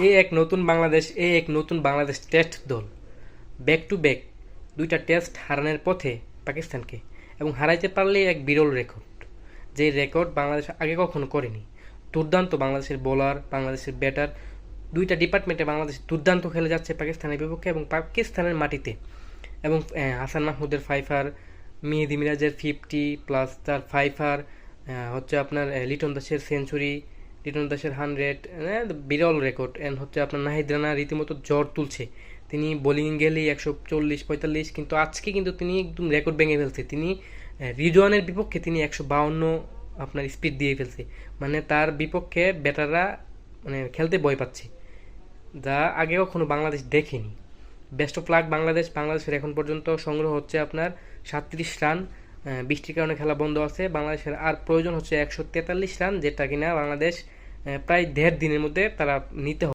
এই এক নতুন বাংলাদেশ টেস্ট দল ব্যাক টু ব্যাক দুইটা টেস্ট হারানোর পথে পাকিস্তানকে, এবং হারাইতে পারলে এক বিরল রেকর্ড, যে রেকর্ড বাংলাদেশ আগে কখনো করেনি। দুর্দান্ত বাংলাদেশের বোলার, বাংলাদেশের ব্যাটার, দুইটা ডিপার্টমেন্টে বাংলাদেশ দুর্দান্ত খেলে যাচ্ছে পাকিস্তানের বিপক্ষে এবং পাকিস্তানের মাটিতে। এবং হাসান মাহমুদের ফাইফার, মেহেদি মিরাজের 50 প্লাস তার ফাইফার, হচ্ছে আপনার লিটন দাসের সেঞ্চুরি, লিটন দাসের 100, বিরল রেকর্ড। এন্ড হচ্ছে আপনার নাহিদ রানা রীতিমতো জ্বর তুলছে। তিনি বোলিং গেলেই 140-45, কিন্তু আজকে কিন্তু তিনি একদম রেকর্ড ভেঙে ফেলছে। তিনি রিজওয়ানের বিপক্ষে তিনি 152 আপনার স্পিড দিয়ে ফেলছে। মানে তার বিপক্ষে ব্যাটাররা মানে খেলতে ভয় পাচ্ছে, যা আগে কখনো বাংলাদেশ দেখেনি। Best of luck Bangladesh. বাংলাদেশের এখন পর্যন্ত সংগ্রহ হচ্ছে আপনার 37 রান। বৃষ্টির কারণে খেলা বন্ধ আছে। বাংলাদেশের আর প্রয়োজন হচ্ছে 143 রান, যেটা কিনা বাংলাদেশ প্রায় 1.5 দিনের মধ্যে তারা নিতে হবে।